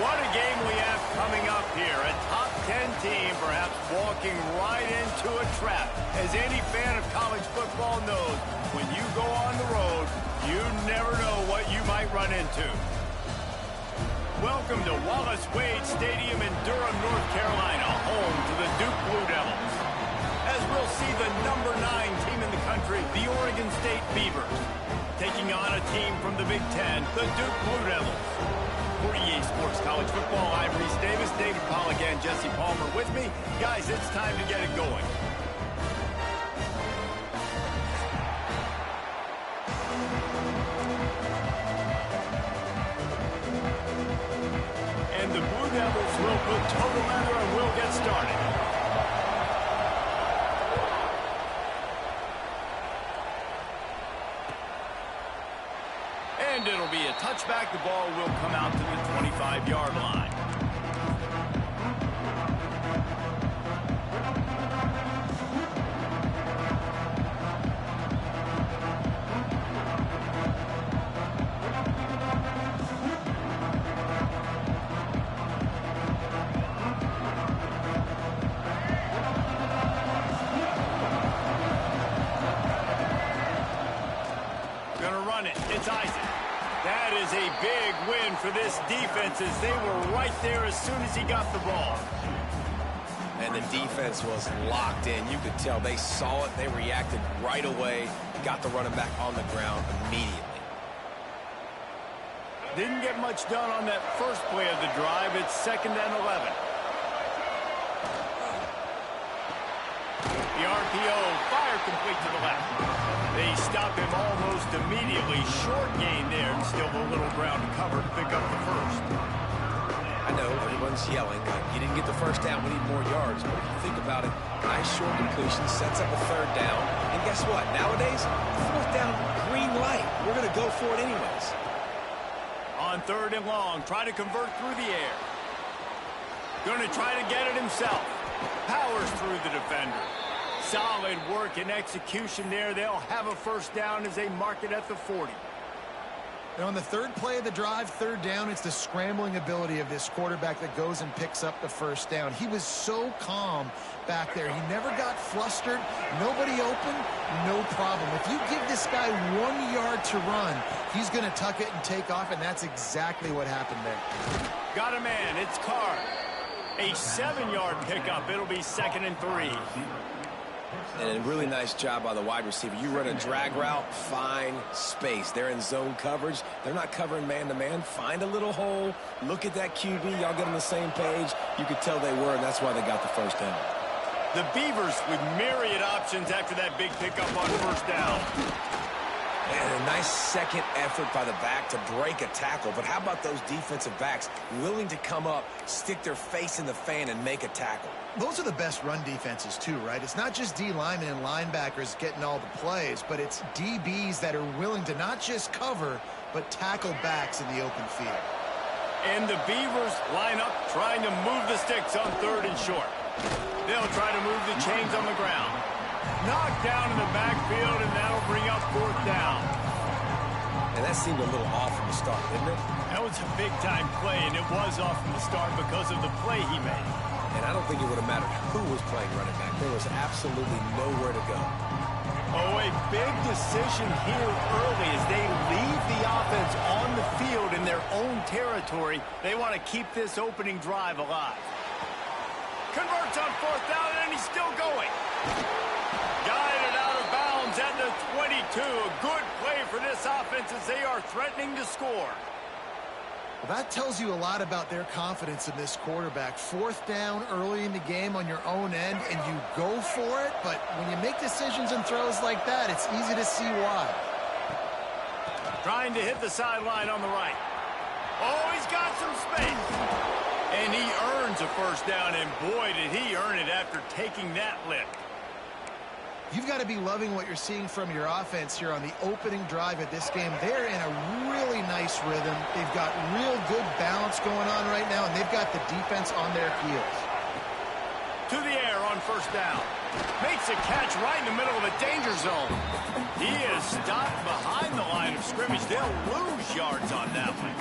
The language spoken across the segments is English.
What a game we have coming up here. A top 10 team perhaps walking right into a trap. As any fan of college football knows, when you go on the road, you never know what you might run into. Welcome to Wallace Wade Stadium in Durham, North Carolina, home to the Duke Blue Devils. As we'll see the number 9 team in the country, the Oregon State Beavers, taking on a team from the Big Ten, the Duke Blue Devils. For EA Sports College Football, I'm Reese Davis, David Pollack, and Jesse Palmer with me. Guys, it's time to get it going. And the Blue Devils will put total leather and we'll get started. And it'll be a touchback. The ball will come out to the 25-yard line. Gonna run it. It's Isaac. That is a big win for this defense as they were right there as soon as he got the ball. And the defense was locked in. You could tell they saw it. They reacted right away. Got the running back on the ground immediately. Didn't get much done on that first play of the drive. It's 2nd and 11. The RPO, fire complete to the left. They stop him almost immediately. Short gain there, and still a little ground to cover to pick up the first. I know everyone's yelling. You didn't get the first down. We need more yards. But if you think about it, nice short completion, sets up a 3rd down. And guess what? Nowadays, 4th down, green light. We're going to go for it anyways. On 3rd and long, try to convert through the air. Going to try to get it himself. Powers through the defender. Solid work and execution there. They'll have a first down as they mark it at the 40. And on the 3rd play of the drive, 3rd down, it's the scrambling ability of this quarterback that goes and picks up the first down. He was so calm back there. He never got flustered. Nobody open, no problem. If you give this guy 1 yard to run, he's going to tuck it and take off, and that's exactly what happened there. Got a man. It's Carr. A 7-yard pickup. It'll be 2nd and 3. And a really nice job by the wide receiver. You run a drag route, find space. They're in zone coverage. They're not covering man-to-man. Find a little hole. Look at that QB. Y'all get on the same page. You could tell they were, and that's why they got the first down. The Beavers with myriad options after that big pickup on first down. And a nice second effort by the back to break a tackle. But how about those defensive backs willing to come up, stick their face in the fan, and make a tackle? Those are the best run defenses too, right? It's not just D linemen and linebackers getting all the plays, but it's DBs that are willing to not just cover, but tackle backs in the open field. And the Beavers line up trying to move the sticks on 3rd and short. They'll try to move the chains on the ground. Knocked down in the backfield, and that'll bring up 4th down. And that seemed a little off from the start, didn't it? That was a big-time play, and it was off from the start because of the play he made. And I don't think it would have mattered who was playing running back. There was absolutely nowhere to go. Oh, a big decision here early as they leave the offense on the field in their own territory. They want to keep this opening drive alive. Converts on 4th down, and he's still going. Guided out of bounds at the 22. A good play for this offense as they are threatening to score. Well, that tells you a lot about their confidence in this quarterback. 4th down early in the game on your own end, and you go for it. But when you make decisions and throws like that, it's easy to see why. Trying to hit the sideline on the right. Oh, he's got some space. And he earns a first down, and boy, did he earn it after taking that lift. You've got to be loving what you're seeing from your offense here on the opening drive of this game. They're in a really nice rhythm. They've got real good balance going on right now, and they've got the defense on their heels. To the air on first down. Makes a catch right in the middle of a danger zone. He is stopped behind the line of scrimmage. They'll lose yards on that one.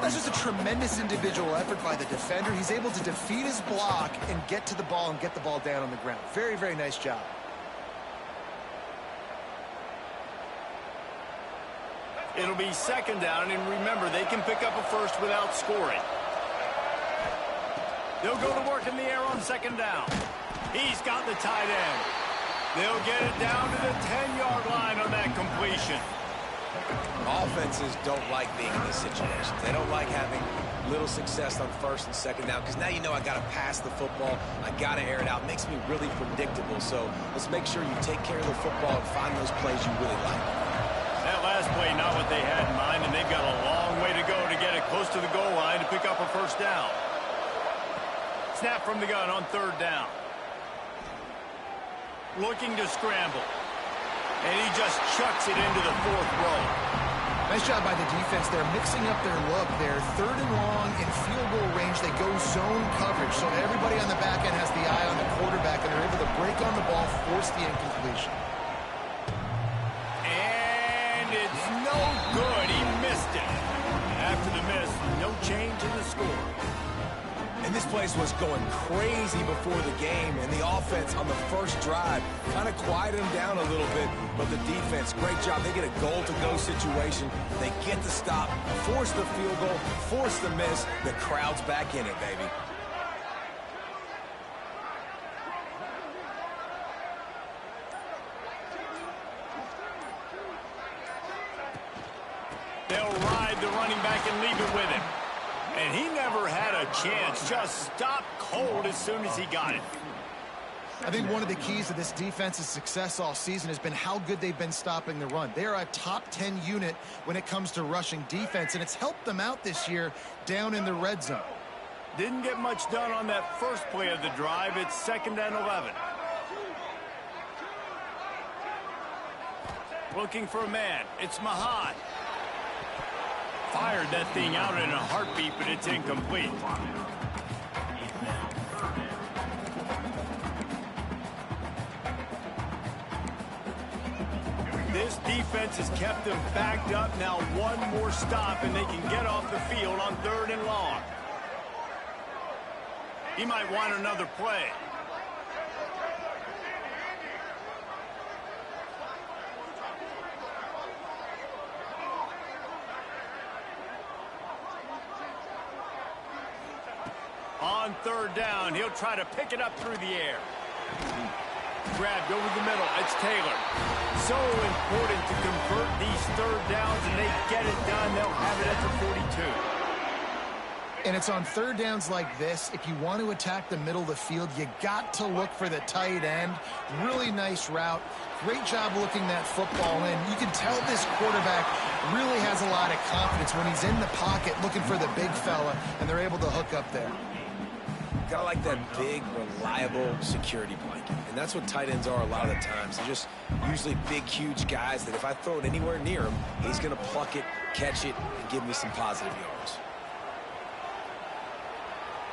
That's just a tremendous individual effort by the defender. He's able to defeat his block and get to the ball and get the ball down on the ground. Very, very nice job. It'll be second down, and remember, they can pick up a first without scoring. They'll go to work in the air on second down. He's got the tight end. They'll get it down to the 10-yard line on that completion. Offenses don't like being in this situation. They don't like having little success on first and second down because now you know I got to pass the football. I got to air it out. It makes me really predictable. So let's make sure you take care of the football and find those plays you really like. That last play, not what they had in mind, and they've got a long way to go to get it close to the goal line to pick up a first down. Snap from the gun on third down. Looking to scramble. And he just chucks it into the fourth row. Nice job by the defense. They're mixing up their look. They're third and long in field goal range. They go zone coverage. So everybody on the back end has the eye on the quarterback, and they're able to break on the ball, force the incompletion. And it's no good. He missed it. After the miss, no change in the score. And this place was going crazy before the game, and the offense on the first drive kind of quieted them down a little bit, but the defense, great job. They get a goal-to-go situation. They get the stop, force the field goal, force the miss. The crowd's back in it, baby. They'll ride the running back and leave it with him. And he never had a chance. Just stopped cold as soon as he got it. I think one of the keys to this defense's success all season has been how good they've been stopping the run. They are a top 10 unit when it comes to rushing defense, and it's helped them out this year down in the red zone. Didn't get much done on that first play of the drive. It's second and 11. Looking for a man. It's Ncaa. Fired that thing out in a heartbeat, but it's incomplete. This defense has kept them backed up. Now one more stop, and they can get off the field on third and long. He might want another play. On third down, he'll try to pick it up through the air. Grabbed over the middle. It's Taylor. So important to convert these third downs, and they get it done. They'll have it at the 42. And it's on third downs like this. If you want to attack the middle of the field, you got to look for the tight end. Really nice route. Great job looking that football in. You can tell this quarterback really has a lot of confidence when he's in the pocket looking for the big fella, and they're able to hook up there. Kind of like that big, reliable security blanket. And that's what tight ends are a lot of the times. They're just usually big, huge guys that if I throw it anywhere near him, he's going to pluck it, catch it, and give me some positive yards.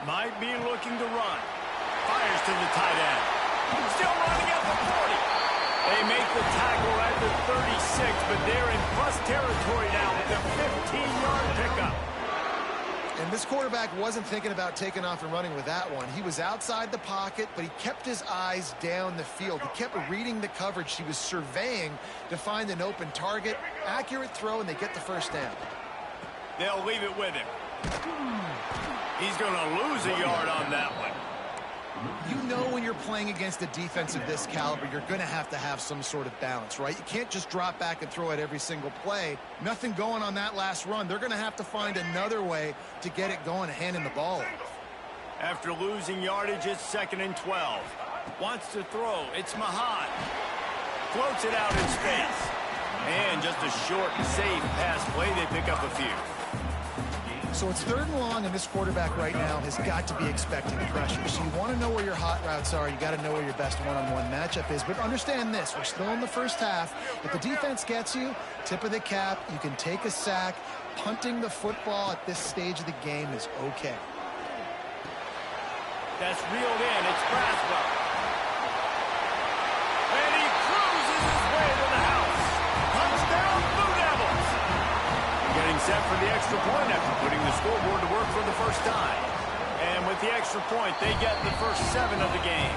Might be looking to run. Fires to the tight end. Still running at the 40. They make the tackle at the 36, but they're in plus territory now with a 15-yard pickup. And this quarterback wasn't thinking about taking off and running with that one. He was outside the pocket, but he kept his eyes down the field. He kept reading the coverage. He was surveying to find an open target. Accurate throw, and they get the first down. They'll leave it with him. He's going to lose a yard on that one. You know when you're playing against a defense of this caliber, you're going to have some sort of balance, right? You can't just drop back and throw it every single play. Nothing going on that last run. They're going to have to find another way to get it going, handing the ball off. After losing yardage, it's second and 12. Wants to throw. It's Ncaa. Floats it out in space. And just a short and safe pass play. They pick up a few. So it's third and long, and this quarterback right now has got to be expecting pressure. So you want to know where your hot routes are. You got to know where your best one-on-one matchup is. But understand this, we're still in the first half. If the defense gets you, tip of the cap, you can take a sack. Punting the football at this stage of the game is okay. That's reeled in. It's Braswell. And he cruises his way to the house. Touchdown, Blue Devils. Getting set for the extra point after putting the scoreboard to work for the first time. And with the extra point, they get the first 7 of the game.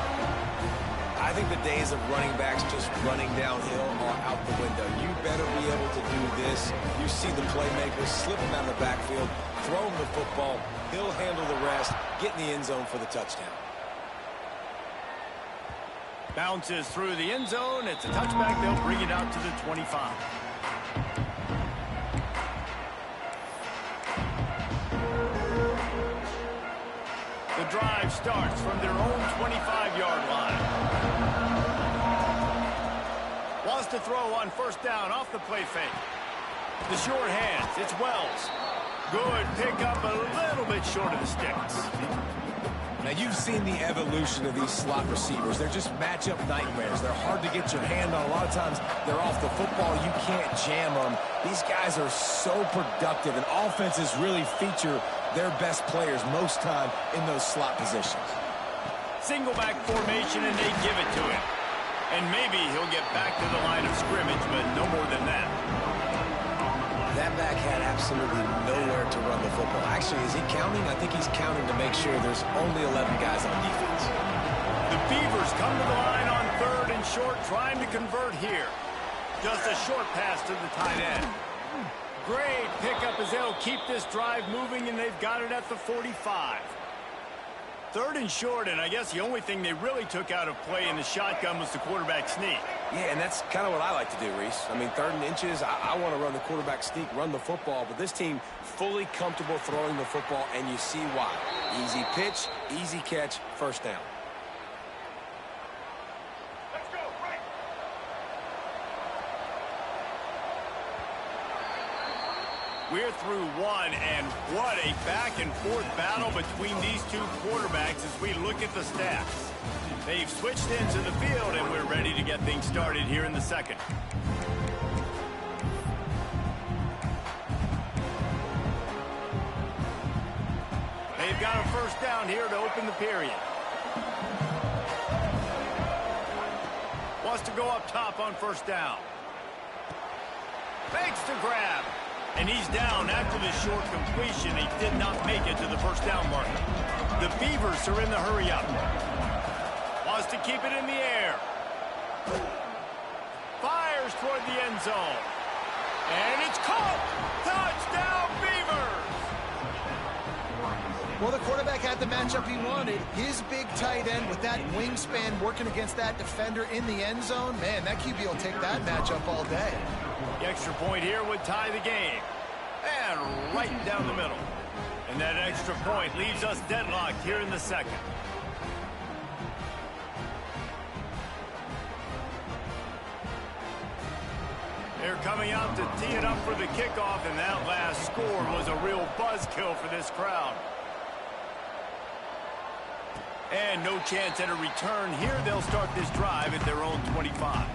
I think the days of running backs just running downhill are out the window. You better be able to do this. You see the playmakers slipping out of the backfield, throw him the football. He'll handle the rest, get in the end zone for the touchdown. Bounces through the end zone. It's a touchback. They'll bring it out to the 25. The drive starts from their own 25-yard line. Wants to throw on first down off the play fake. The short hands. It's Wells. Good pickup, a little bit short of the sticks. Now, you've seen the evolution of these slot receivers. They're just matchup nightmares. They're hard to get your hand on. A lot of times, they're off the football. You can't jam them. These guys are so productive, and offenses really feature their best players most time in those slot positions. Single back formation, and they give it to him. And maybe he'll get back to the line of scrimmage, but no more than that. That back had absolutely nowhere to run the football. Actually, is he counting? I think he's counting to make sure there's only 11 guys on defense. The Beavers come to the line on 3rd and short, trying to convert here. Just a short pass to the tight end. Great pickup as they'll keep this drive moving, and they've got it at the 45. 3rd and short, and I guess the only thing they really took out of play in the shotgun was the quarterback sneak. Yeah, and that's kind of what I like to do, Reese. I mean, 3rd and inches, I want to run the quarterback sneak, run the football, but this team fully comfortable throwing the football, and you see why. Easy pitch, easy catch, first down. Let's go, right. We're through one, and what a back-and-forth battle between these two quarterbacks as we look at the stats. They've switched into the field, and we're ready to get things started here in the second. They've got a first down here to open the period. Wants to go up top on first down. Fakes to grab. And he's down after the short completion. He did not make it to the first down marker. The Beavers are in the hurry up. Wants to keep it in the air. Fires toward the end zone. And it's caught. Touchdown, Beavers! Well, the quarterback had the matchup he wanted. His big tight end with that wingspan working against that defender in the end zone. Man, that QB will take that matchup all day. The extra point here would tie the game. And right down the middle. And that extra point leaves us deadlocked here in the second. They're coming out to tee it up for the kickoff, and that last score was a real buzzkill for this crowd. And no chance at a return here. They'll start this drive at their own 25.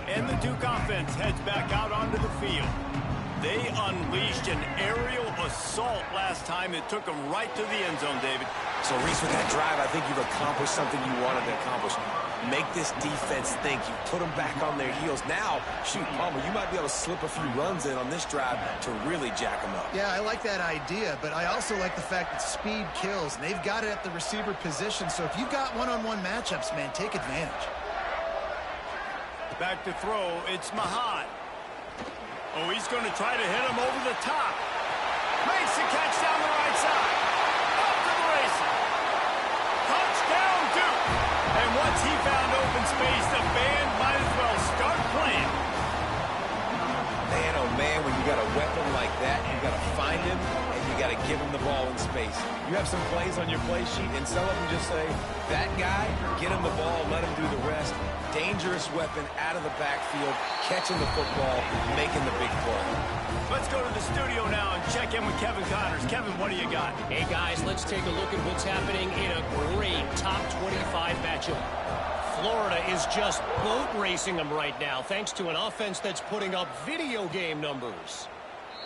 And the Duke offense heads back out onto the field. They unleashed an aerial assault last time that took them right to the end zone, David. So, Reese, with that drive, I think you've accomplished something you wanted to accomplish. Make this defense think. You put them back on their heels. Now, shoot, Palmer, you might be able to slip a few runs in on this drive to really jack them up. Yeah, I like that idea, but I also like the fact that speed kills. And they've got it at the receiver position, so if you've got one-on-one matchups, man, take advantage. Back to throw, it's Ncaa. Oh, he's going to try to hit him over the top. Makes the catch down the right side. Up to the races. Touchdown, Duke. And once he found open space, the band might as well start playing. Man, oh man, when you got a weapon like that, you got to find him, and you got to give him the ball in space. You have some plays on your play sheet, and some of them just say, that guy, get him the ball, let him do the rest. Dangerous weapon out of the backfield, catching the football, making the big play. Let's go to the studio now and check in with Kevin Connors. Kevin, what do you got? Hey, guys, let's take a look at what's happening in a great top 25 matchup. Florida is just boat racing them right now, thanks to an offense that's putting up video game numbers.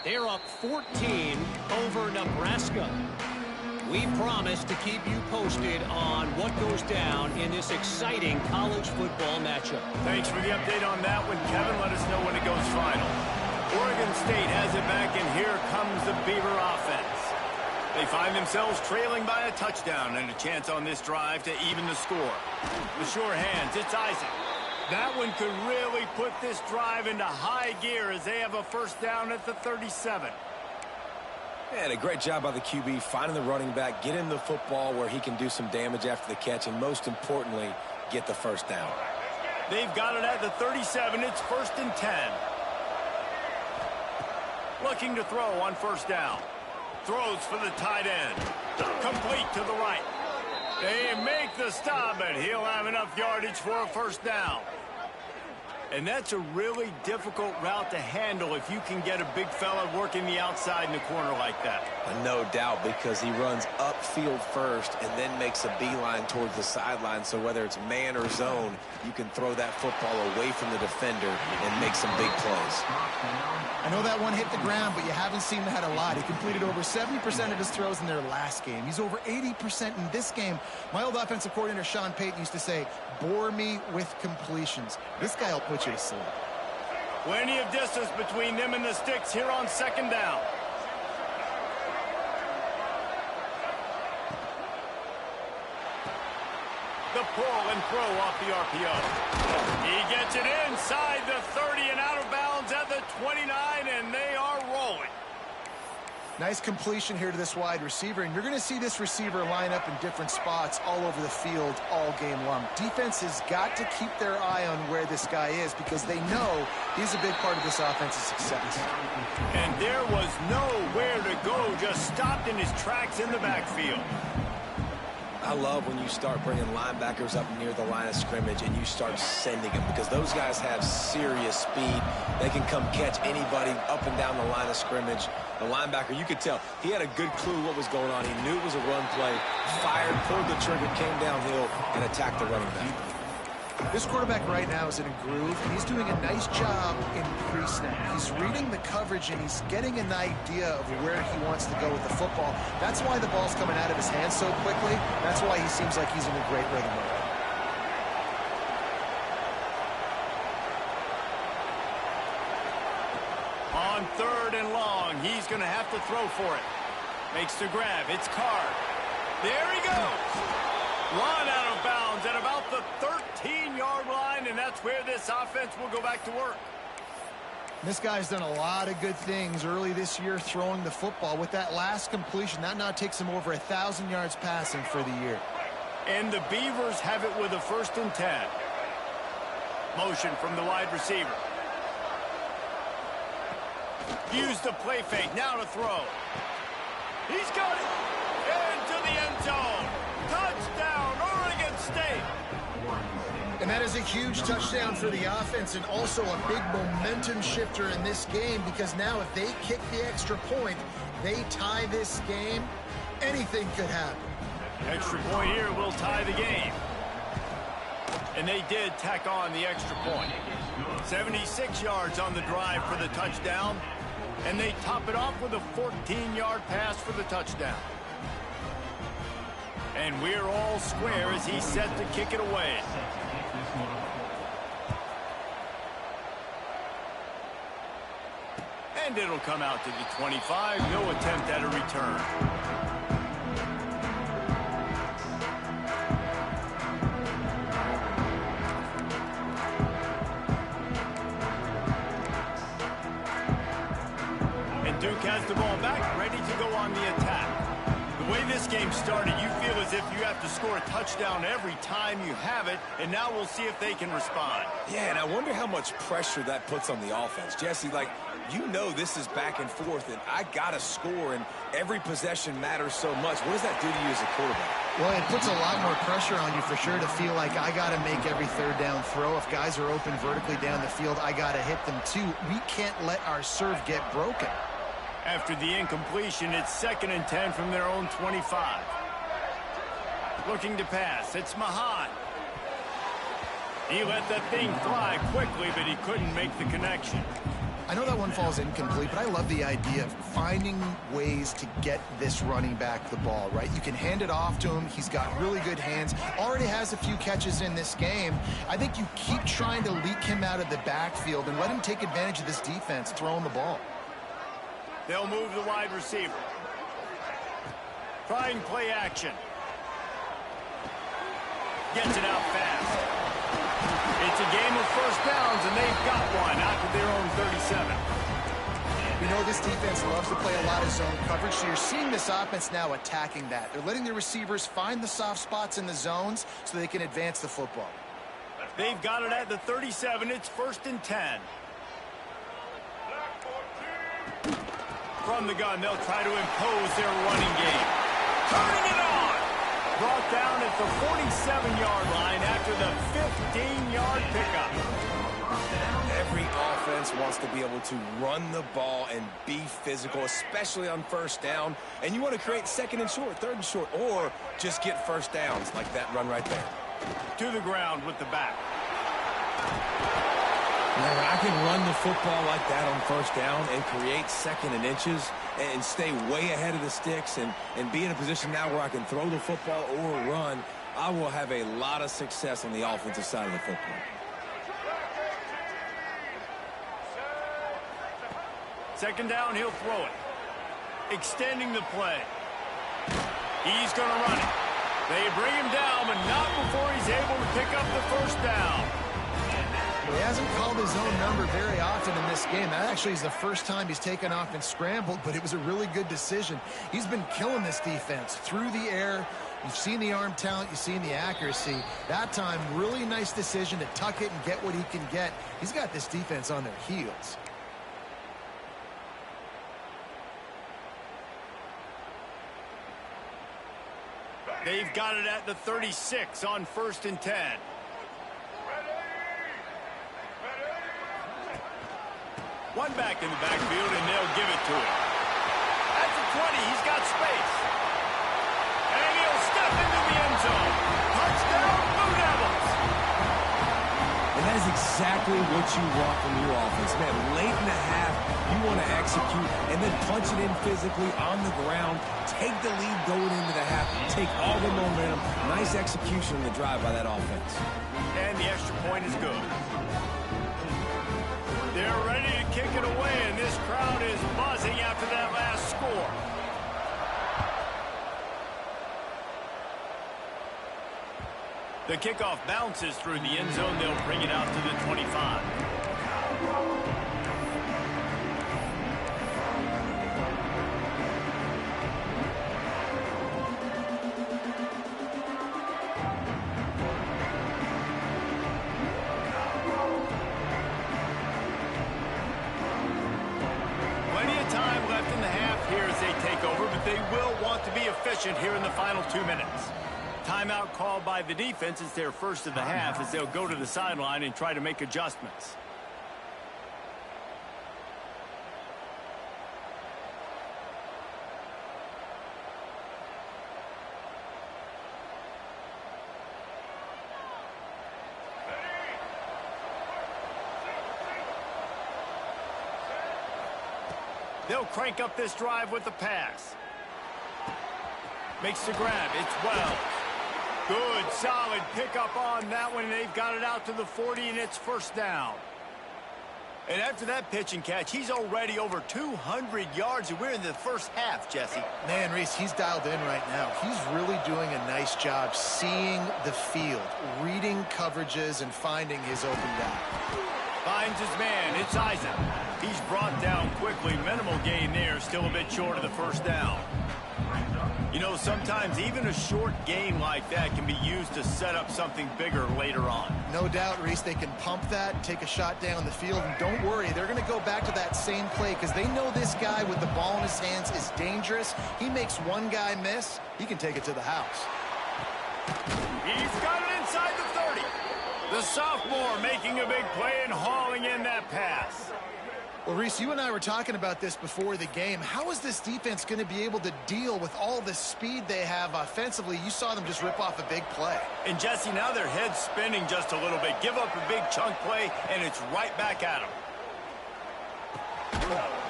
They're up 14 over Nebraska. We promise to keep you posted on what goes down in this exciting college football matchup. Thanks for the update on that one, Kevin. Let us know when it goes final. Oregon State has it back, and here comes the Beaver offense. They find themselves trailing by a touchdown and a chance on this drive to even the score. The sure hands, it's Isaac. That one could really put this drive into high gear as they have a first down at the 37. And a great job by the QB finding the running back, get him the football where he can do some damage after the catch, and most importantly, get the first down. They've got it at the 37. It's 1st and 10. Looking to throw on first down. Throws for the tight end. Complete to the right. They make the stop, but he'll have enough yardage for a first down. And that's a really difficult route to handle if you can get a big fella working the outside in the corner like that. No doubt, because he runs upfield first and then makes a beeline towards the sideline. So whether it's man or zone, you can throw that football away from the defender and make some big plays. I know that one hit the ground, but you haven't seen that a lot. He completed over 70% of his throws in their last game. He's over 80% in this game. My old offensive coordinator, Sean Payton, used to say, bore me with completions. This guy will put you to sleep. Plenty of distance between them and the sticks here on second down. The pull and throw off the RPO. He gets it inside the 30 and out of bounds at the 29, and they are rolling. Nice completion here to this wide receiver, and you're going to see this receiver line up in different spots all over the field all game long. Defense has got to keep their eye on where this guy is because they know he's a big part of this offense's success. And there was nowhere to go, just stopped in his tracks in the backfield. I love when you start bringing linebackers up near the line of scrimmage and you start sending them, because those guys have serious speed. They can come catch anybody up and down the line of scrimmage. The linebacker, you could tell, he had a good clue what was going on. He knew it was a run play, fired, pulled the trigger, came downhill, and attacked the running back. This quarterback right now is in a groove, and he's doing a nice job in pre-snap. He's reading the coverage, and he's getting an idea of where he wants to go with the football. That's why the ball's coming out of his hands so quickly. That's why he seems like he's in a great rhythm right now. On 3rd and long, he's going to have to throw for it. Makes the grab. It's Card. There he goes. Run out of bounds at about the 13-yard line, and that's where this offense will go back to work. This guy's done a lot of good things early this year throwing the football. With that last completion, that now takes him over 1,000 yards passing for the year. And the Beavers have it with a 1st and 10. Motion from the wide receiver. Use the play fake, now to throw. He's got it into the end zone. Touchdown, Oregon State. And that is a huge touchdown for the offense and also a big momentum shifter in this game, because now if they kick the extra point, they tie this game, anything could happen. Extra point here will tie the game. And they did tack on the extra point. 76 yards on the drive for the touchdown. And they top it off with a 14-yard pass for the touchdown. And we're all square as he's set to kick it away. And it'll come out to the 25. No attempt at a return. Duke has the ball back, ready to go on the attack. The way this game started, you feel as if you have to score a touchdown every time you have it, and now we'll see if they can respond. Yeah, and I wonder how much pressure that puts on the offense. Jesse, like, you know this is back and forth, and I got to score, and every possession matters so much. What does that do to you as a quarterback? Well, it puts a lot more pressure on you for sure to feel like I got to make every 3rd down throw. If guys are open vertically down the field, I got to hit them too. We can't let our serve get broken. After the incompletion, it's 2nd and 10 from their own 25. Looking to pass, it's Mahan. He let that thing fly quickly, but he couldn't make the connection. I know that one falls incomplete, but I love the idea of finding ways to get this running back the ball, right? You can hand it off to him. He's got really good hands. Already has a few catches in this game. I think you keep trying to leak him out of the backfield and let him take advantage of this defense throwing the ball. They'll move the wide receiver. Trying play action. Gets it out fast. It's a game of first downs, and they've got one out to their own 37. You know this defense loves to play a lot of zone coverage, so you're seeing this offense now attacking that. They're letting the receivers find the soft spots in the zones so they can advance the football. They've got it at the 37. It's 1st and 10. From the gun, they'll try to impose their running game. Turning it on! Brought down at the 47-yard line after the 15-yard pickup. Every offense wants to be able to run the ball and be physical, especially on first down. And you want to create 2nd and short, 3rd and short, or just get first downs like that run right there. To the ground with the back. Now, I can run the football like that on first down and create 2nd and inches and stay way ahead of the sticks and be in a position now where I can throw the football or run. I will have a lot of success on the offensive side of the football. Second down, he'll throw it. Extending the play. He's going to run it. They bring him down, but not before he's able to pick up the first down. He hasn't called his own number very often in this game. That actually is the first time he's taken off and scrambled, but it was a really good decision. He's been killing this defense through the air. You've seen the arm talent. You've seen the accuracy. That time, really nice decision to tuck it and get what he can get. He's got this defense on their heels. They've got it at the 36 on 1st and 10. One back in the backfield, and they'll give it to him. At the 20, he's got space. And he'll step into the end zone. Touchdown, Blue Devils. And that is exactly what you want from your offense. Man, late in the half, you want to execute and then punch it in physically on the ground. Take the lead going into the half. Take all the momentum. Nice execution in the drive by that offense. And the extra point is good. They're ready to kick it away, and this crowd is buzzing after that last score. The kickoff bounces through the end zone. They'll bring it out to the 25. They will want to be efficient here in the final 2 minutes. Timeout called by the defense. It's their first of the half as they'll go to the sideline and try to make adjustments. They'll crank up this drive with the pass. Makes the grab. It's Wells. Good, solid pickup on that one. They've got it out to the 40, and it's 1st down. And after that pitch and catch, he's already over 200 yards, and we're in the first half, Jesse. Man, Reese, he's dialed in right now. He's really doing a nice job seeing the field, reading coverages, and finding his open guy. Finds his man. It's Isaac. He's brought down quickly. Minimal gain there. Still a bit short of the first down. You know, sometimes even a short game like that can be used to set up something bigger later on. No doubt, Reese, they can pump that and take a shot down the field. And don't worry, they're going to go back to that same play because they know this guy with the ball in his hands is dangerous. He makes one guy miss, he can take it to the house. He's got it inside the 30. The sophomore making a big play and hauling in that pass. Well, Reese, you and I were talking about this before the game. How is this defense going to be able to deal with all the speed they have offensively? You saw them just rip off a big play. And, Jesse, now their head's spinning just a little bit. Give up a big chunk play, and it's right back at them.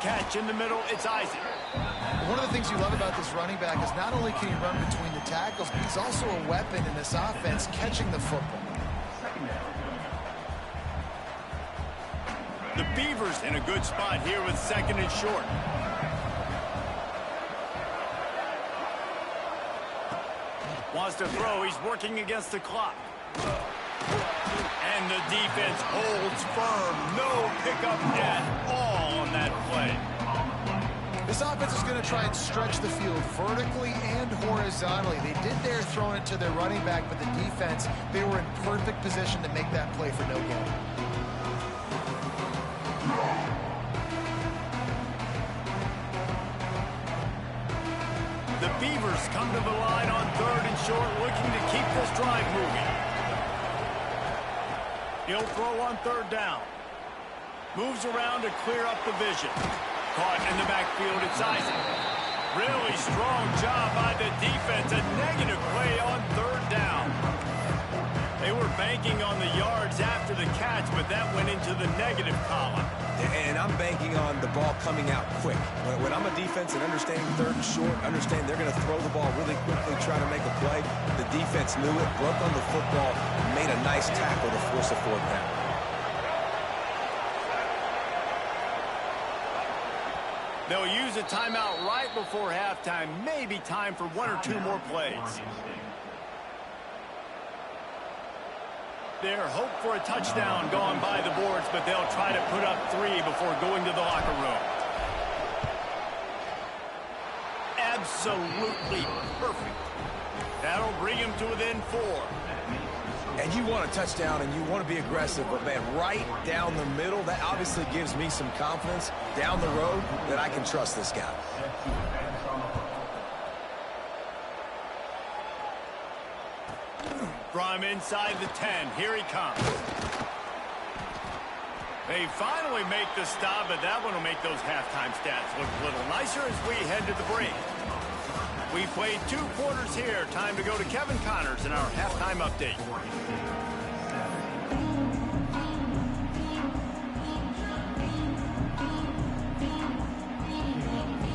Catch in the middle, it's Isaac. One of the things you love about this running back is not only can he run between the tackles, but he's also a weapon in this offense catching the football. The Beavers in a good spot here with 2nd and short. Wants to throw. He's working against the clock. And the defense holds firm. No pickup at all on that play. This offense is going to try and stretch the field vertically and horizontally. They did there throwing it to their running back, but the defense, they were in perfect position to make that play for no gain. The Beavers come to the line on 3rd and short, looking to keep this drive moving. He'll throw on 3rd down. Moves around to clear up the vision. Caught in the backfield, it's Isaac. Really strong job by the defense. A negative play on 3rd down. They were banking on the yards after the catch, but that went into the negative column. And I'm banking on the ball coming out quick. When I'm a defense and understanding 3rd and short, understand they're going to throw the ball really quickly, try to make a play. The defense knew it, broke on the football, made a nice tackle to force a 4th down. They'll use a timeout right before halftime. Maybe time for 1 or 2 more plays. Their hope for a touchdown gone by the boards, but they'll try to put up 3 before going to the locker room. Absolutely perfect. That'll bring him to within 4. And you want a touchdown and you want to be aggressive, but man, right down the middle, that obviously gives me some confidence down the road that I can trust this guy. From inside the 10, here he comes. They finally make the stop, but that one will make those halftime stats look a little nicer as we head to the break. We played 2 quarters here. Time to go to Kevin Connors in our halftime update.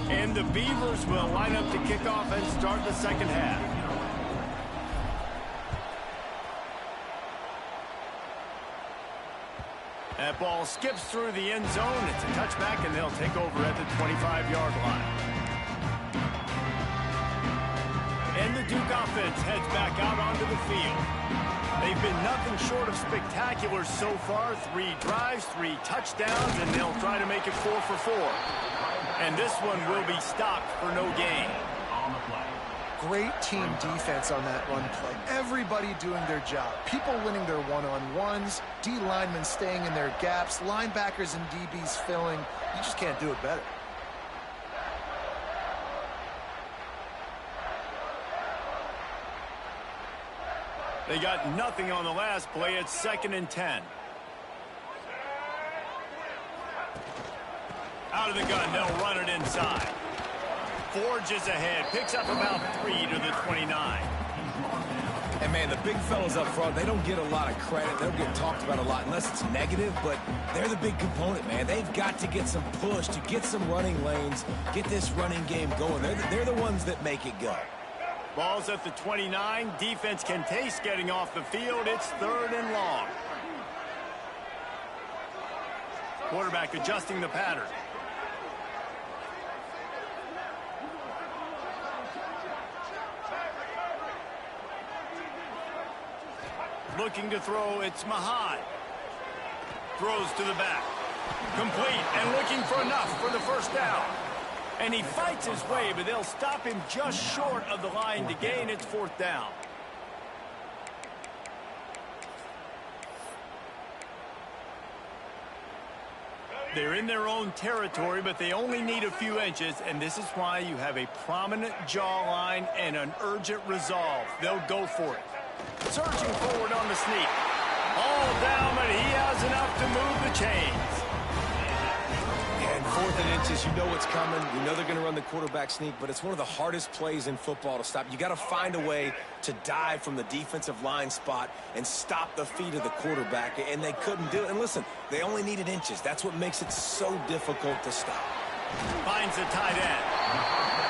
And the Beavers will line up to kick off and start the 2nd half. That ball skips through the end zone. It's a touchback, and they'll take over at the 25-yard line. And the Duke offense heads back out onto the field. They've been nothing short of spectacular so far. 3 drives, 3 touchdowns, and they'll try to make it 4 for 4. And this one will be stopped for no gain. Great team defense on that run play. Everybody doing their job. People winning their one-on-ones, D linemen staying in their gaps, linebackers and DBs filling. You just can't do it better. They got nothing on the last play. It's 2nd and 10. Out of the gun, they'll run it inside. Forges ahead, picks up about 3 to the 29. And man, the big fellas up front, they don't get a lot of credit. They don't get talked about a lot unless it's negative, but they're the big component, man. They've got to get some push, to get some running lanes, get this running game going. They're the ones that make it go. Ball's at the 29. Defense can taste getting off the field. It's 3rd and long. Quarterback adjusting the pattern. Looking to throw, it's Mahad. Throws to the back. Complete and looking for enough for the 1st down. And he fights his way, but they'll stop him just short of the line to gain. It's 4th down. They're in their own territory, but they only need a few inches, and this is why you have a prominent jawline and an urgent resolve. They'll go for it. Surging forward on the sneak. All down, but he has enough to move the chains. And 4th and inches, you know what's coming. You know they're going to run the quarterback sneak, but it's one of the hardest plays in football to stop. You got to find a way to dive from the defensive line spot and stop the feet of the quarterback, and they couldn't do it. And listen, they only needed inches. That's what makes it so difficult to stop. Finds the tight end.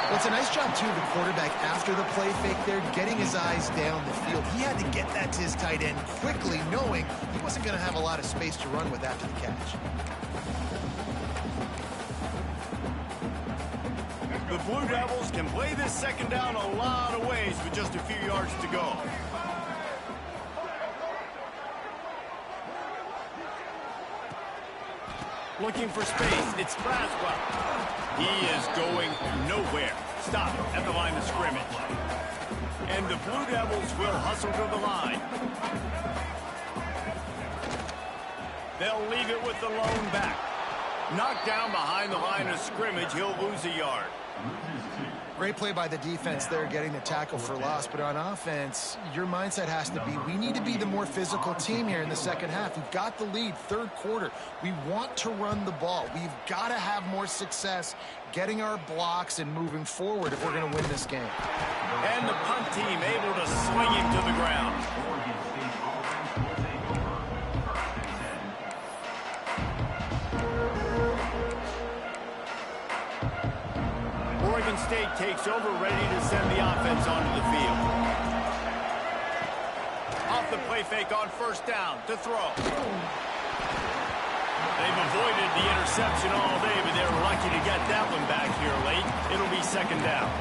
Well, it's a nice job, too, the quarterback, after the play fake there, getting his eyes down the field. He had to get that to his tight end quickly, knowing he wasn't going to have a lot of space to run with after the catch. The Blue Devils can play this second down a lot of ways with just a few yards to go. Looking for space. It's Braswell. He is going nowhere. Stop at the line of scrimmage. And the Blue Devils will hustle to the line. They'll leave it with the lone back. Knocked down behind the line of scrimmage. He'll lose a yard. Great play by the defense there, getting the tackle for loss. But on offense, your mindset has to be, we need to be the more physical team here in the second half. We've got the lead, third quarter. We want to run the ball. We've got to have more success getting our blocks and moving forward if we're going to win this game. And the punt team able to swing him to the ground. Oregon State takes over, ready to send the offense onto the field. Off the play fake on first down to throw. They've avoided the interception all day, but they're lucky to get that one back here late. It'll be second down.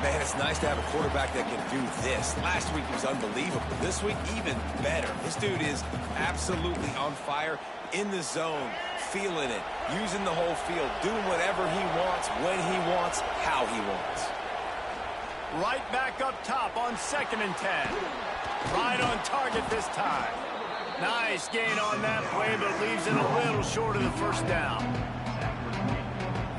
Man, it's nice to have a quarterback that can do this. Last week he was unbelievable. This week, even better. This dude is absolutely on fire, in the zone, feeling it, using the whole field, doing whatever he wants, when he wants, how he wants. Right back up top on 2nd and 10. Right on target this time. Nice gain on that play, but leaves it a little short of the first down.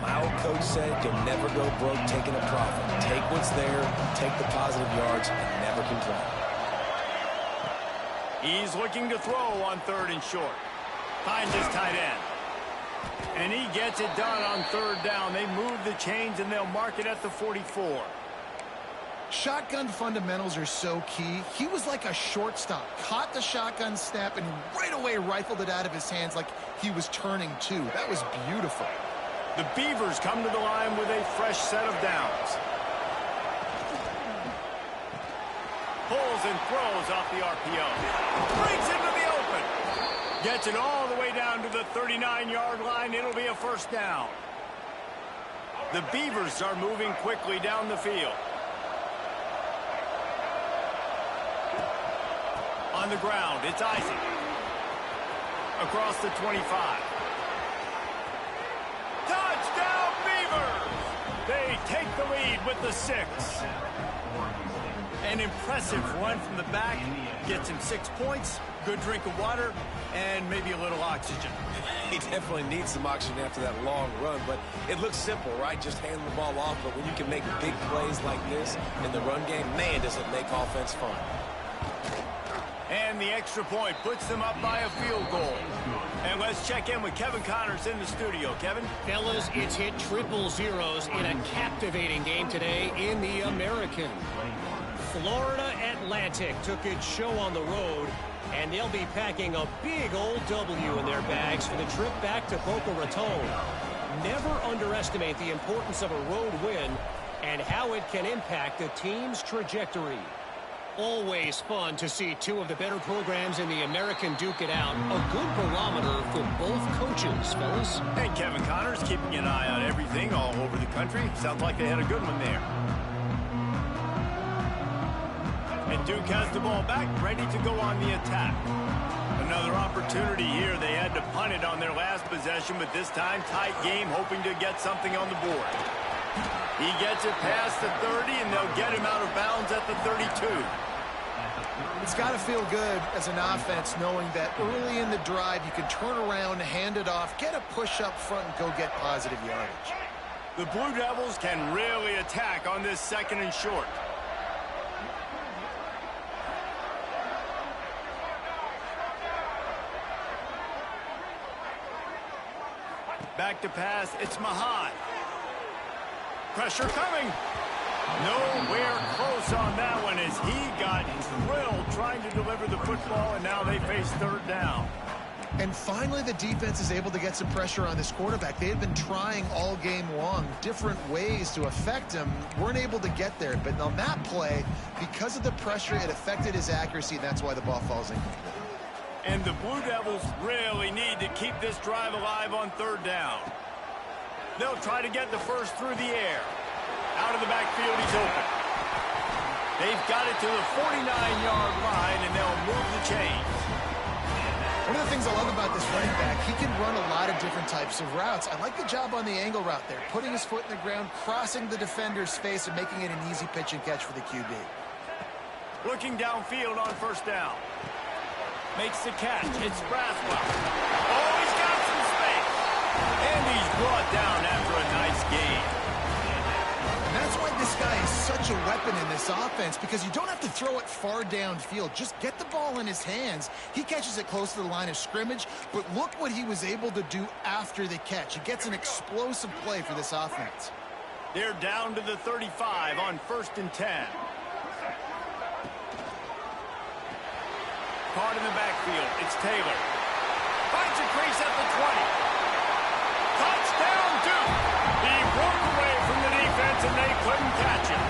My old coach said you'll never go broke taking a profit. Take what's there, take the positive yards, and never complain. He's looking to throw on 3rd and short. Finds his tight end. And he gets it done on 3rd down. They move the chains, and they'll mark it at the 44. Shotgun fundamentals are so key. He was like a shortstop. Caught the shotgun snap and right away rifled it out of his hands like he was turning too. That was beautiful. The Beavers come to the line with a fresh set of downs. Pulls and throws off the RPO. Breaks into the open. Gets it all the way down to the 39-yard line. It'll be a first down. The Beavers are moving quickly down the field. On the ground, it's Isaac. Across the 25. Touchdown, Beavers! They take the lead with the 6. An impressive run from the back. Gets him 6 points, good drink of water, and maybe a little oxygen. He definitely needs some oxygen after that long run, but it looks simple, right? Just hand the ball off, but when you can make big plays like this in the run game, man, does it make offense fun. And the extra point puts them up by a field goal. And let's check in with Kevin Connors in the studio. Kevin? Fellas, it's hit triple zeros in a captivating game today in the American. Florida Atlantic took its show on the road, and they'll be packing a big old W in their bags for the trip back to Boca Raton. Never underestimate the importance of a road win and how it can impact a team's trajectory. Always fun to see two of the better programs in the American duke it out. A good barometer for both coaches, fellas. And Kevin Connors keeping an eye on everything all over the country. Sounds like they had a good one there. And Duke has the ball back, ready to go on the attack. Another opportunity here. They had to punt it on their last possession, but this time tight game, hoping to get something on the board. He gets it past the 30, and they'll get him out of bounds at the 32. It's got to feel good as an offense knowing that early in the drive you can turn around, hand it off, get a push up front, and go get positive yardage. The Blue Devils can really attack on this 2nd and short. Back to pass. It's Ncaa. Pressure coming. Nowhere close on that one as he got drilled trying to deliver the football, and now they face third down. And finally, the defense is able to get some pressure on this quarterback. They had been trying all game long different ways to affect him. Weren't able to get there. But on that play, because of the pressure, it affected his accuracy, and that's why the ball falls incomplete. And the Blue Devils really need to keep this drive alive on third down. They'll try to get the first through the air. Out of the backfield, he's open. They've got it to the 49-yard line, and they'll move the chains. One of the things I love about this running back, he can run a lot of different types of routes. I like the job on the angle route there, putting his foot in the ground, crossing the defender's face, and making it an easy pitch and catch for the QB. Looking downfield on first down. Makes the catch. It's Braswell. Oh, he's got some space. And he's brought down after a nice gain. And that's why this guy is such a weapon in this offense, because you don't have to throw it far downfield. Just get the ball in his hands. He catches it close to the line of scrimmage, but look what he was able to do after the catch. He gets an explosive play for this offense. They're down to the 35 on 1st and 10. Caught in the backfield. It's Taylor. Finds a crease at the 20. Touchdown, Duke. He broke away from the defense, and they couldn't catch him.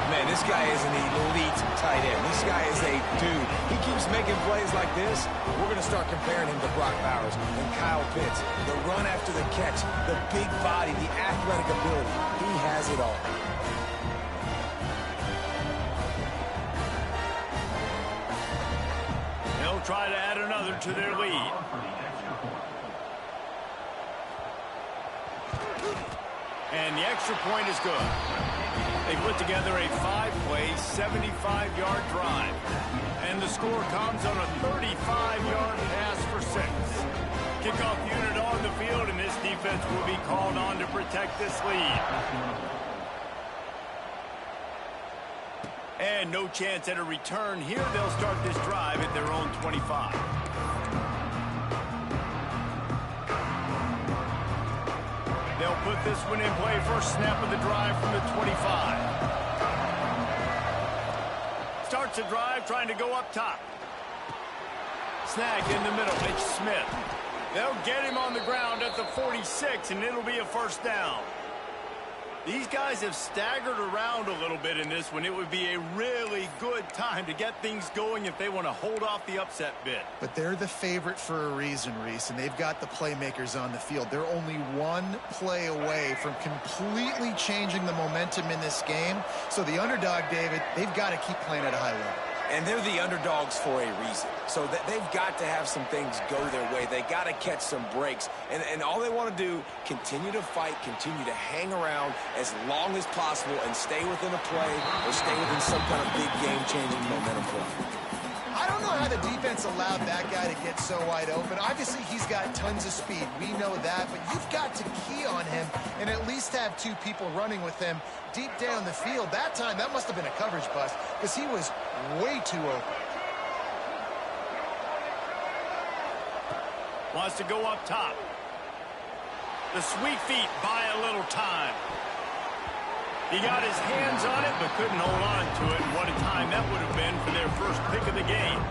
Man, this guy is an elite tight end. This guy is a dude. He keeps making plays like this. We're going to start comparing him to Brock Bowers and Kyle Pitts. The run after the catch, the big body, the athletic ability. He has it all. They'll try to add another to their lead. And the extra point is good. They put together a 5-play, 75-yard drive. And the score comes on a 35-yard pass for 6. Kickoff unit on the field, and this defense will be called on to protect this lead. And no chance at a return here. They'll start this drive at their own 25. They'll put this one in play. First snap of the drive from the 25. Starts the drive trying to go up top. Snag in the middle. It's Smith. They'll get him on the ground at the 46, and it'll be a first down. These guys have staggered around a little bit in this one. It would be a really good time to get things going if they want to hold off the upset bid. But they're the favorite for a reason, Reese, and they've got the playmakers on the field. They're only one play away from completely changing the momentum in this game. So the underdog, David, they've got to keep playing at a high level. And they're the underdogs for a reason. So they've got to have some things go their way. They got to catch some breaks. And all they want to do, continue to fight, continue to hang around as long as possible and stay within a play or stay within some kind of big game-changing momentum play. I don't know how the defense allowed that guy to get so wide open. Obviously, he's got tons of speed. We know that, but you've got to key on him and at least have 2 people running with him deep down the field. That time, that must have been a coverage bust because he was way too open. Wants to go up top. The sweet feet buy a little time. He got his hands on it, but couldn't hold on to it. What a time that would have been for their first pick of the game.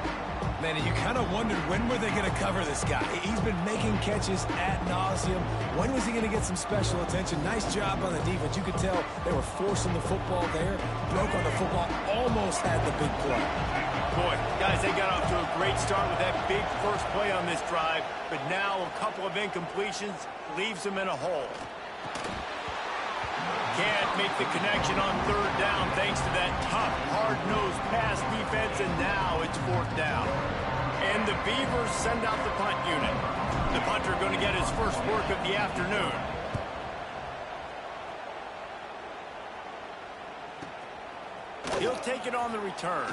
Man, you kind of wondered when were they going to cover this guy. He's been making catches ad nauseum. When was he going to get some special attention? Nice job on the defense. You could tell they were forcing the football there. Broke on the football, almost had the big play. Boy, guys, they got off to a great start with that big first play on this drive, but now a couple of incompletions leaves them in a hole. Can't make the connection on third down thanks to that tough, hard-nosed pass defense, and now it's 4th down. And the Beavers send out the punt unit. The punter going to get his first work of the afternoon. He'll take it on the return.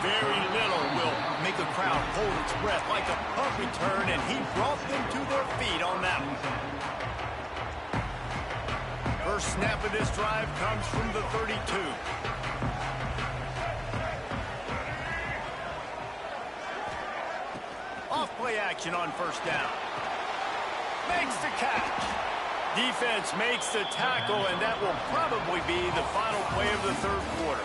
Very little will make a crowd hold its breath like a punt return, and he brought them to their feet on that one. First snap of this drive comes from the 32. play action on first down. Makes the catch. Defense makes the tackle, and that will probably be the final play of the third quarter.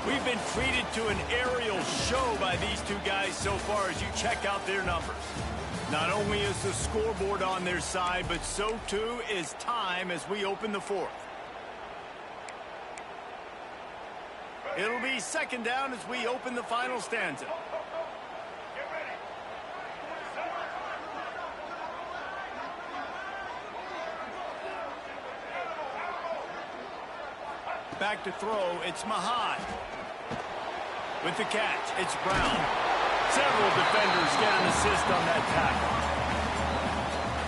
We've been treated to an aerial show by these two guys so far as you check out their numbers. Not only is the scoreboard on their side, but so too is time as we open the fourth. It'll be second down as we open the final stanza. Back to throw, it's Ncaa. With the catch, it's Brown. Several defenders get an assist on that tackle.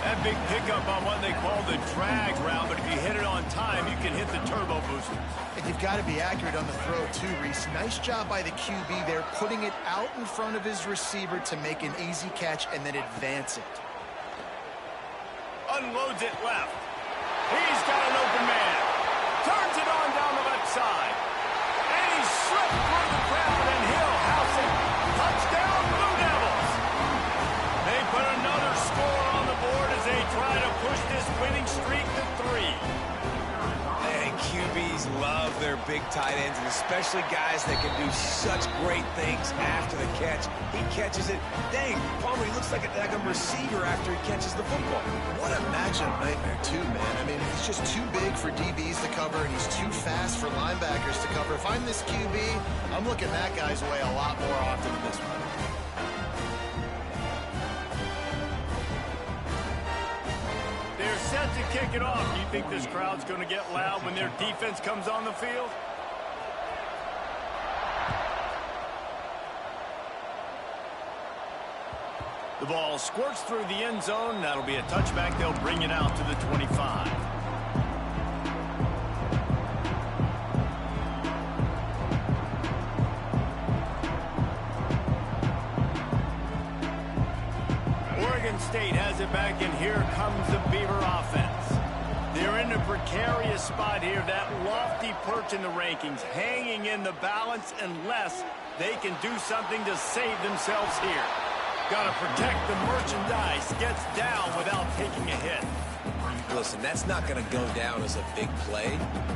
That big pickup on what they call the drag route, but if you hit it on time, you can hit the turbo boosters. And you've got to be accurate on the throw too, Reese. Nice job by the QB there, putting it out in front of his receiver to make an easy catch and then advance it. Unloads it left. He's got an open man. Turns it on down the left side. And he's slipped through the crowd, and he'll house it. Touchdown, Blue Devils. They put another score on the board as they try to push this winning streak to 3. And QBs love their big tight ends, and especially guys that can do such great things after the catch. He catches it. Dang, Palmer, he looks like a receiver after he catches the football. What a matchup nightmare too, man. I mean, he's just too big for DBs to cover, and he's too fast for linebackers to cover. If I'm this QB, I'm looking that guy's way a lot more often than this one. They're set to kick it off. Do you think this crowd's going to get loud when their defense comes on the field? The ball squirts through the end zone. That'll be a touchback. They'll bring it out to the 25. Oregon State has it back, and here comes the Beaver offense. They're in a precarious spot here, that lofty perch in the rankings, hanging in the balance unless they can do something to save themselves here. Got to protect the merchandise, gets down without taking a hit. Listen, that's not going to go down as a big play,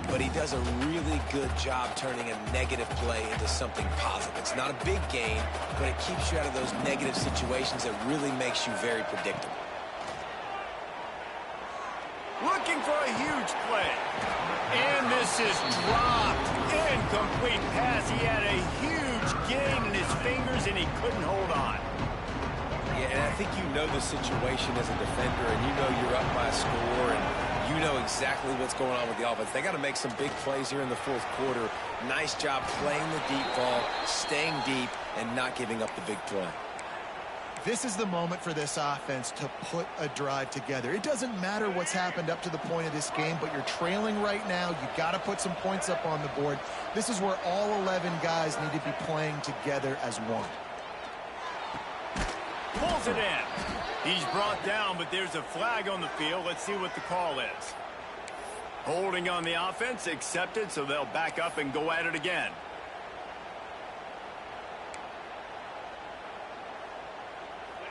but he does a really good job turning a negative play into something positive. It's not a big gain, but it keeps you out of those negative situations that really makes you very predictable. Looking for a huge play. And this is dropped. Incomplete pass. He had a huge gain in his fingers, and he couldn't hold on. Yeah, and I think you know the situation as a defender, and you know you're up by a score, and you know exactly what's going on with the offense. They got to make some big plays here in the fourth quarter. Nice job playing the deep ball, staying deep, and not giving up the big play. This is the moment for this offense to put a drive together. It doesn't matter what's happened up to the point of this game, but you're trailing right now. You got to put some points up on the board. This is where all 11 guys need to be playing together as one. Pulls it in. He's brought down, but there's a flag on the field. Let's see what the call is. Holding on the offense, accepted, so they'll back up and go at it again.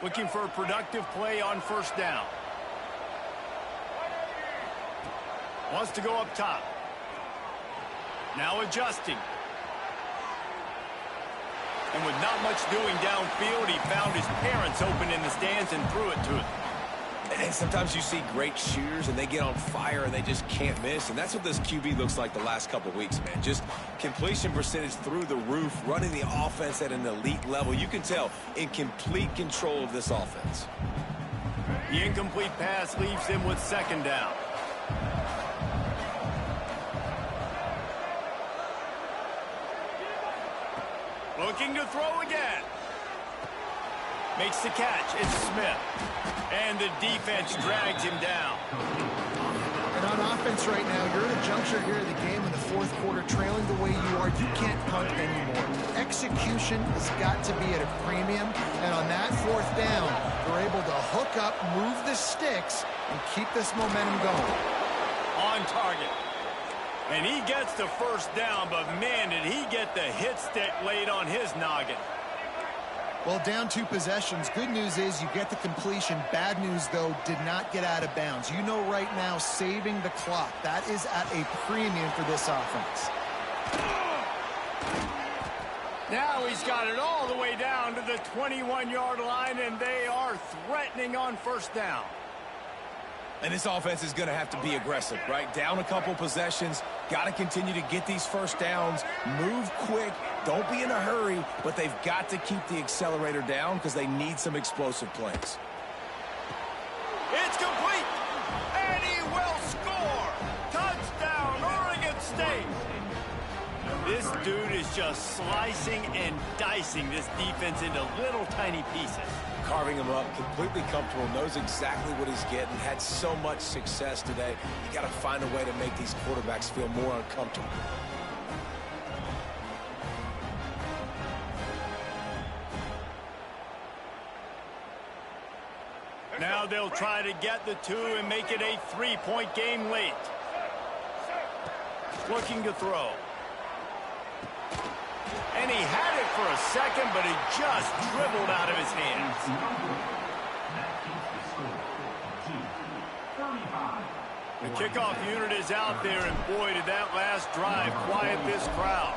Looking for a productive play on first down. Wants to go up top. Now adjusting. And with not much doing downfield, he found his parents open in the stands and threw it to them. And sometimes you see great shooters, and they get on fire, and they just can't miss. And that's what this QB looks like the last couple weeks, man. Just completion percentage through the roof, running the offense at an elite level. You can tell in complete control of this offense. The incomplete pass leaves him with second down. Looking to throw again. Makes the catch. It's Smith. And the defense drags him down. And on offense right now, you're at a juncture here in the game in the fourth quarter, trailing the way you are. You can't punt anymore. Execution has got to be at a premium. And on that fourth down, they're able to hook up, move the sticks, and keep this momentum going. On target. And he gets the first down, but man, did he get the hit stick laid on his noggin. Well, down 2 possessions. Good news is you get the completion. Bad news, though, did not get out of bounds. You know right now, saving the clock. That is at a premium for this offense. Now he's got it all the way down to the 21-yard line, and they are threatening on first down. And this offense is going to have to be aggressive, right? Down a couple possessions, got to continue to get these first downs, move quick, don't be in a hurry, but they've got to keep the accelerator down because they need some explosive plays. It's complete, and he will score. Touchdown, Oregon State. This dude is just slicing and dicing this defense into little tiny pieces. Carving him up, completely comfortable, knows exactly what he's getting, had so much success today. You got to find a way to make these quarterbacks feel more uncomfortable. Now they'll try to get the 2 and make it a 3-point game late. Looking to throw. And he had it for a second, but it just dribbled out of his hands. The kickoff unit is out there, and boy, did that last drive quiet this crowd.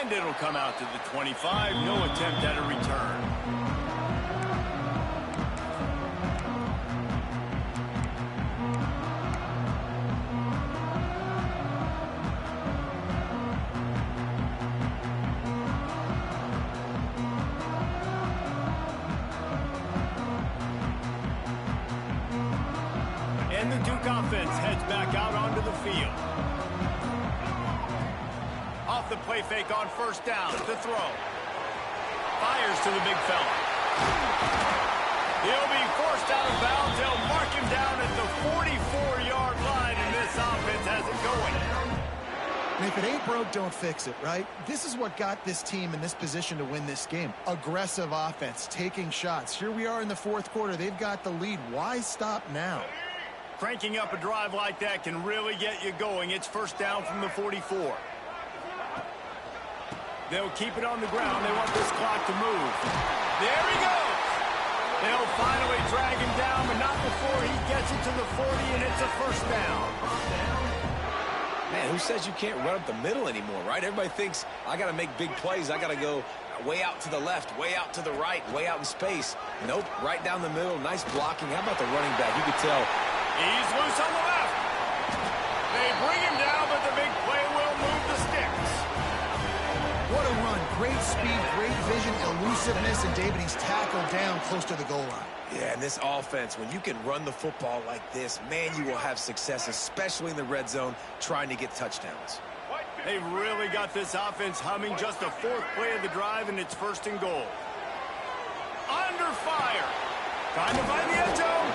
And it'll come out to the 25. No attempt at a return. And the Duke offense heads back out onto the field. Off the play fake on first down. To throw. Fires to the big fella. He'll be forced out of bounds. They'll mark him down at the 44-yard line, and this offense has it going. And if it ain't broke, don't fix it, right? This is what got this team in this position to win this game. Aggressive offense, taking shots. Here we are in the 4th quarter. They've got the lead. Why stop now? Cranking up a drive like that can really get you going. It's first down from the 44. They'll keep it on the ground. They want this clock to move. There he goes. They'll finally drag him down, but not before he gets it to the 40, and it's a first down. Man, who says you can't run up the middle anymore, right? Everybody thinks, I got to make big plays. I got to go way out to the left, way out to the right, way out in space. Nope, right down the middle. Nice blocking. How about the running back? You could tell. He's loose on the left. They bring him down, but the big play will move the sticks. What a run. Great speed, great vision, elusiveness, and David, he's tackled down close to the goal line. Yeah, and this offense, when you can run the football like this, man, you will have success, especially in the red zone, trying to get touchdowns. They've really got this offense humming. Just the 4th play of the drive, and it's first and goal. Under fire. Trying to find the end zone.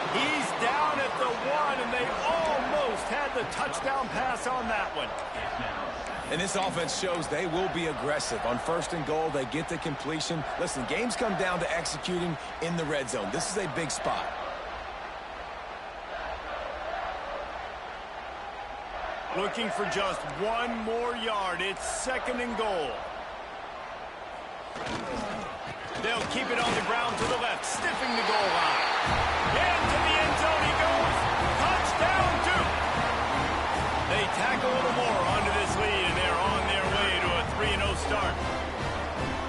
He's down at the 1, and they almost had the touchdown pass on that one. And this offense shows they will be aggressive. On first and goal, they get the completion. Listen, games come down to executing in the red zone. This is a big spot. Looking for just 1 more yard. It's second and goal. They'll keep it on the ground to the left, sniffing the goal line. Into the end zone he goes. Touchdown, Duke. They tack a little more onto this lead, and they're on their way to a 3-0 start.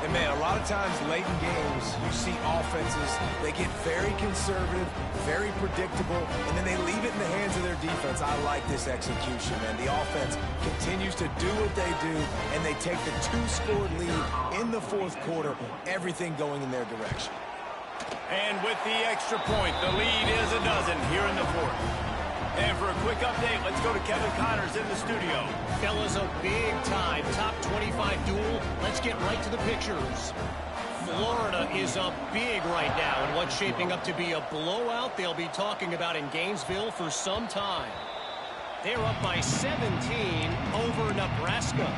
And, man, a lot of times late in games, you see offenses, they get very conservative, very predictable, and then they leave it in the hands of their defense. I like this execution, man. The offense continues to do what they do, and they take the 2-score lead in the 4th quarter, everything going in their direction. And with the extra point, the lead is a dozen here in the 4th. And for a quick update, let's go to Kevin Connors in the studio. Fellas, a big-time top 25 duel. Let's get right to the pictures. Florida is up big right now in what's shaping up to be a blowout they'll be talking about in Gainesville for some time. They're up by 17 over Nebraska.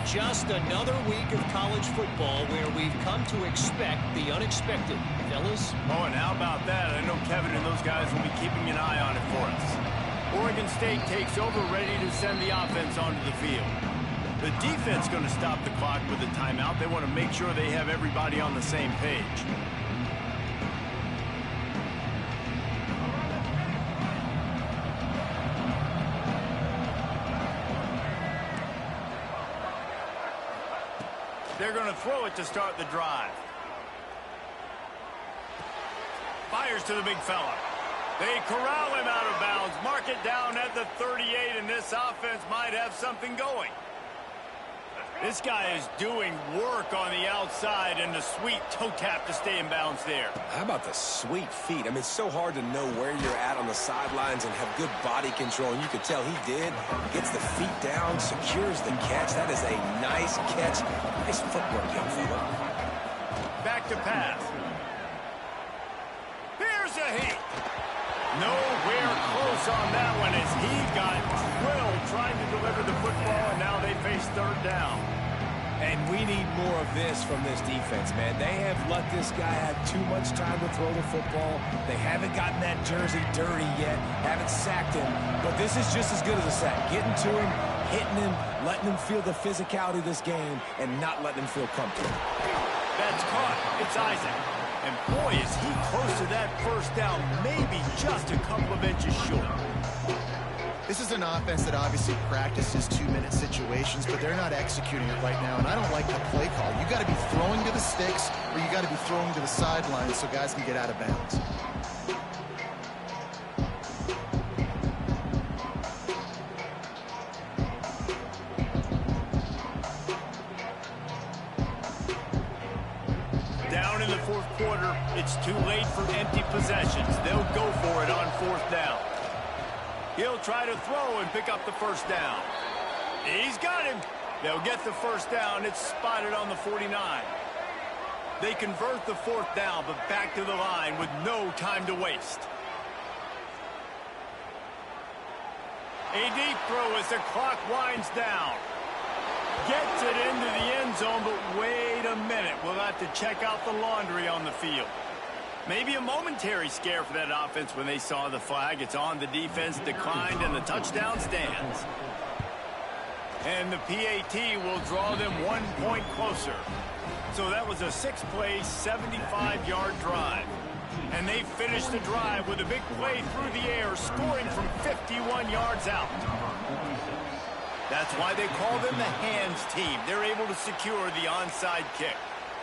Just another week of college football where we've come to expect the unexpected. Fellas? Oh, and how about that? I know Kevin and those guys will be keeping an eye on it for us. Oregon State takes over, ready to send the offense onto the field. The defense going to stop the clock with a timeout. They want to make sure they have everybody on the same page. They're going to throw it to start the drive. Fires to the big fella. They corral him out of bounds. Mark it down at the 38, and this offense might have something going. This guy is doing work on the outside, and the sweet toe tap to stay in bounds there. How about the sweet feet? I mean, it's so hard to know where you're at on the sidelines and have good body control, and you could tell he did. Gets the feet down, secures the catch. That is a nice catch. Nice footwork, young fella. Back to pass. Here's a hit. Nowhere close on that one as he got drilled trying to deliver the football, and now they face third down. And we need more of this from this defense, man. They have let this guy have too much time to throw the football. They haven't gotten that jersey dirty yet, haven't sacked him. But this is just as good as a sack. Getting to him, hitting him, letting him feel the physicality of this game, and not letting him feel comfortable. That's caught. It's Isaac. And boy, is he close to that first down, maybe just a couple of inches short. This is an offense that obviously practices 2-minute situations, but they're not executing it right now, and I don't like the play call. You got to be throwing to the sticks, or you got to be throwing to the sidelines so guys can get out of bounds. Down in the fourth quarter, it's too late for empty possessions. They'll go for it on fourth down. He'll try to throw and pick up the first down. He's got him. They'll get the first down. It's spotted on the 49. They convert the fourth down, but back to the line with no time to waste. A deep throw as the clock winds down. Gets it into the end zone, but wait a minute. We'll have to check out the laundry on the field. Maybe a momentary scare for that offense when they saw the flag. It's on. The defense declined, and the touchdown stands. And the PAT will draw them 1 point closer. So that was a 6-play, 75-yard drive. And they finished the drive with a big play through the air, scoring from 51 yards out. That's why they call them the hands team. They're able to secure the onside kick.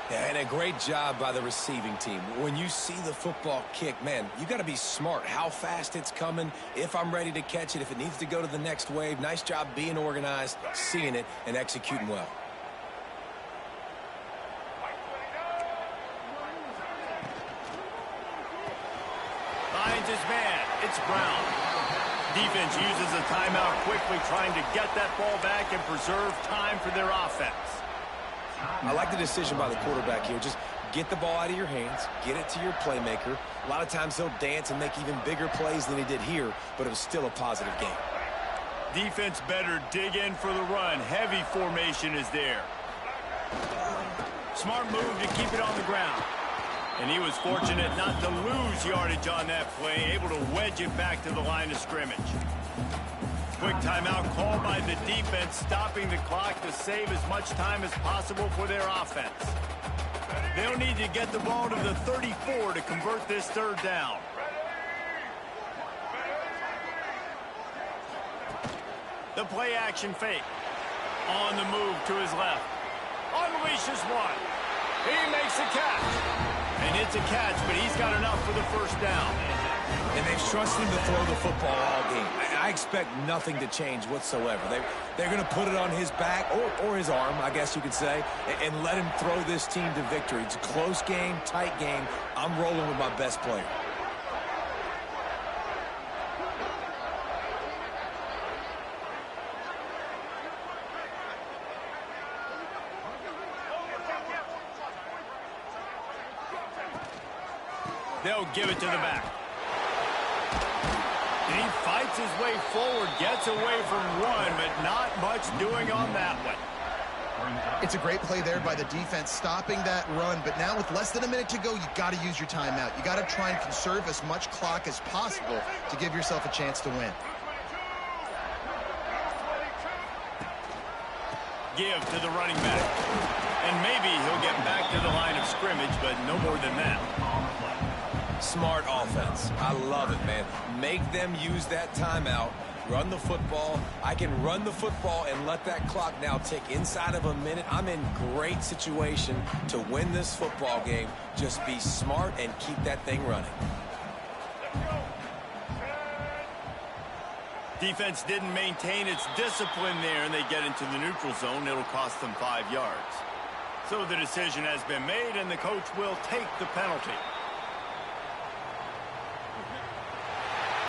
Yeah, and a great job by the receiving team. When you see the football kick, man, you got to be smart how fast it's coming, if I'm ready to catch it, if it needs to go to the next wave. Nice job being organized, seeing it, and executing well. Finds his man. It's Brown. Defense uses a timeout quickly, trying to get that ball back and preserve time for their offense. I like the decision by the quarterback here. Just get the ball out of your hands, get it to your playmaker. A lot of times he'll dance and make even bigger plays than he did here, but it was still a positive game. Defense better dig in for the run. Heavy formation is there. Smart move to keep it on the ground. And he was fortunate not to lose yardage on that play, able to wedge it back to the line of scrimmage. Quick timeout called by the defense, stopping the clock to save as much time as possible for their offense. They'll need to get the ball to the 34 to convert this third down. The play action fake. On the move to his left. Unleashes one. He makes a catch. And it's a catch, but he's got enough for the first down. And they've trusted him to throw the football all game. I expect nothing to change whatsoever. They're going to put it on his back, or his arm, I guess you could say, and let him throw this team to victory. It's a close game, tight game. I'm rolling with my best player. They'll give it to the back. And he fights his way forward, gets away from one, but not much doing on that one. It's a great play there by the defense, stopping that run, but now with less than a minute to go, you got to use your timeout. You got to try and conserve as much clock as possible to give yourself a chance to win. give to the running back. And maybe he'll get back to the line of scrimmage, but no more than that. Smart offense. I love it, man. Make them use that timeout. Run the football. I can run the football and let that clock now tick inside of a minute. I'm in great situation to win this football game. Just be smart and keep that thing running. Defense didn't maintain its discipline there, and they get into the neutral zone. It'll cost them 5 yards. So the decision has been made, and the coach will take the penalty.